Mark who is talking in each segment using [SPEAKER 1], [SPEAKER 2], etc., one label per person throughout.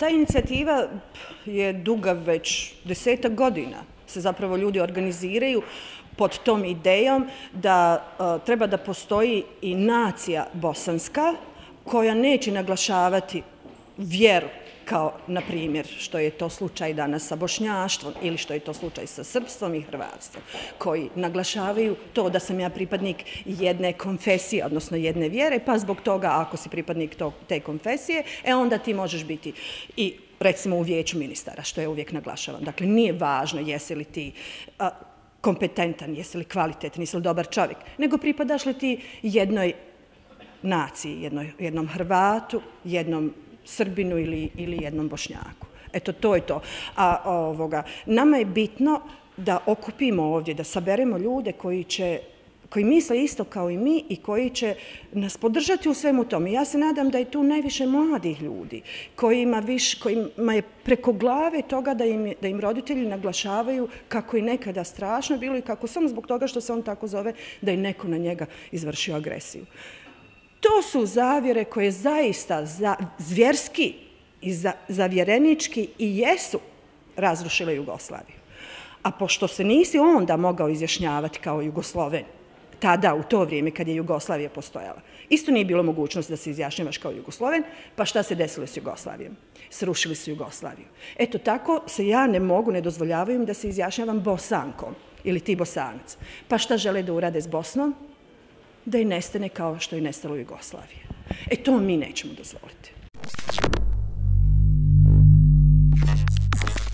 [SPEAKER 1] Ta inicijativa je duga već 10-ak godina. Se zapravo ljudi organiziraju pod tom idejom da treba da postoji i nacija bosanska koja neće naglašavati vjeru kao, na primjer, što je to slučaj danas sa bošnjaštvom ili što je to slučaj sa srpstvom i hrvatstvom, koji naglašavaju to da sam ja pripadnik jedne konfesije, odnosno jedne vjere, pa zbog toga ako si pripadnik te konfesije, onda ti možeš biti i recimo u vijeću ministara, što je uvijek naglašavam. Dakle, nije važno jesi li ti kompetentan, jesi li kvalitetan, jesi li dobar čovjek, nego pripadaš li ti jednoj naciji, jednom Hrvatu, jednom Srbinu ili jednom Bošnjaku. Eto, to je to. Nama je bitno da okupimo ovdje, da saberemo ljude koji misle isto kao i mi i koji će nas podržati u svemu tome. Ja se nadam da je tu najviše mladih ljudi kojima je preko glave toga da im roditelji naglašavaju kako je nekada strašno bilo i kako samo zbog toga što se on tako zove da je neko na njega izvršio agresiju. To su zavjere koje zaista zvjerski i zavjerenički i jesu razrušile Jugoslaviju. A pošto se nisi onda mogao izjašnjavati kao Jugosloven, tada, u to vrijeme kad je Jugoslavija postojala, isto nije bilo mogućnost da se izjašnjavaš kao Jugosloven, pa šta se desilo s Jugoslavijom? Srušili su Jugoslaviju. Eto, tako se ja ne dozvoljavaju im da se izjašnjavam Bosankom ili ti Bosanac. Pa šta žele da urade s Bosnom? Da i nestane kao što je nestalo u Jugoslaviji. To mi nećemo dozvoliti.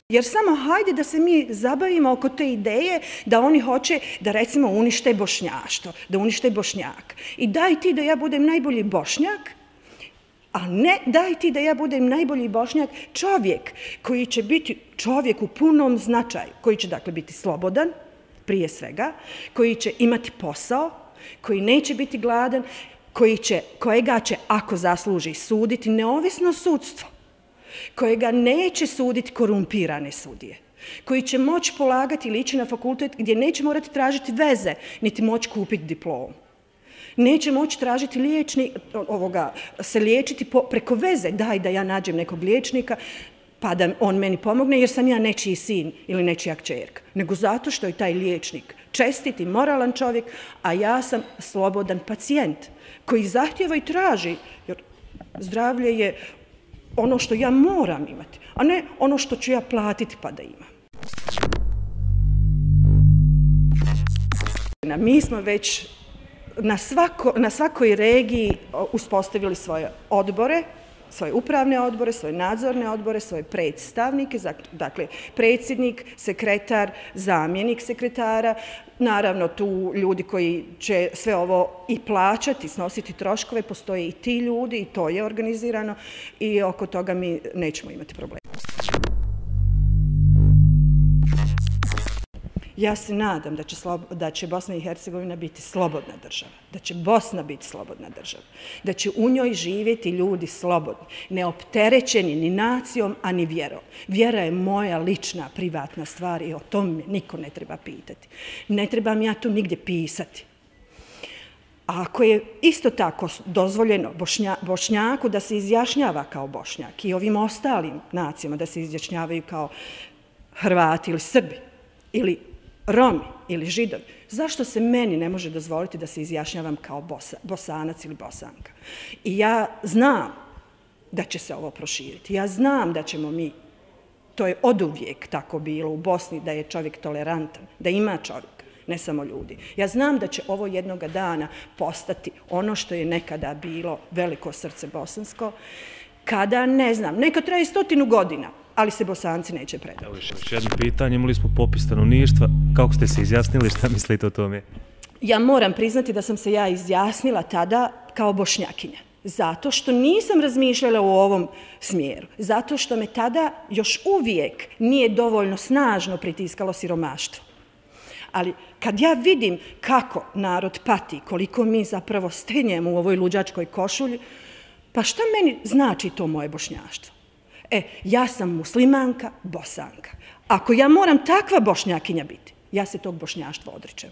[SPEAKER 1] Jer samo hajde da se mi zabavimo oko te ideje da oni hoće da recimo unište bošnjaštvo, da unište Bošnjak. I daj ti da ja budem najbolji Bošnjak, a ne daj ti da ja budem najbolji Bošnjak čovjek koji će biti čovjek u punom značaju, koji će dakle biti slobodan, prije svega, koji će imati posao, koji neće biti gladan, kojega će, ako zasluži, suditi neovisno sudstvo, kojega neće suditi korumpirane sudije, koji će moći polagati ili ići na fakultet gdje neće morati tražiti veze, niti moći kupiti diplomu. Neće moći tražiti se liječiti preko veze, daj da ja nađem nekog liječnika, pa da on meni pomogne jer sam ja nečiji sin ili nečija kćerka, nego zato što je taj liječnik čestit i moralan čovjek, a ja sam slobodan pacijent koji zahtjeva i traži, jer zdravlje je ono što ja moram imati, a ne ono što ću ja platiti pa da imam. Mi smo već na svakoj regiji uspostavili svoje odbore, svoje upravne odbore, svoje nadzorne odbore, svoje predstavnike, dakle predsjednik, sekretar, zamjenik sekretara, naravno tu ljudi koji će sve ovo i plaćati, snositi troškove, postoje i ti ljudi i to je organizirano i oko toga mi nećemo imati problema. Ja se nadam da će Bosna i Hercegovina biti slobodna država, da će Bosna biti slobodna država, da će u njoj živjeti ljudi slobodni, neopterećeni ni nacijom, a ni vjerom. Vjera je moja lična, privatna stvar i o tom me niko ne treba pitati. Ne trebam ja to nigdje pisati. A ako je isto tako dozvoljeno Bošnjaku da se izjašnjava kao Bošnjak i ovim ostalim nacijama da se izjašnjavaju kao Hrvati ili Srbi ili Romi ili Židovi, zašto se meni ne može dozvoliti da se izjašnjavam kao Bosanac ili Bosanka? I ja znam da će se ovo proširiti. Ja znam da ćemo mi, to je oduvijek tako bilo u Bosni, da je čovjek tolerantan, da ima čovjek, ne samo ljudi. Ja znam da će ovo jednoga dana postati ono što je nekada bilo veliko srce bosansko, kada, ne znam, neka traje 100 godina, ali se Bosanci neće predati.
[SPEAKER 2] Evo još jedno pitanje, imali smo popis stanovništva, kako ste se izjasnili, šta mislite o tome?
[SPEAKER 1] Ja moram priznati da sam se ja izjasnila tada kao Bošnjakinja, zato što nisam razmišljala u ovom smjeru, zato što me tada još uvijek nije dovoljno snažno pritiskalo siromaštvo. Ali kad ja vidim kako narod pati, koliko mi zapravo stenjemo u ovoj luđačkoj košulji, pa šta meni znači to moje bošnjaštvo? Ja sam muslimanka, Bosanka. Ako ja moram takva Bošnjakinja biti, ja se tog bošnjaštva odričem.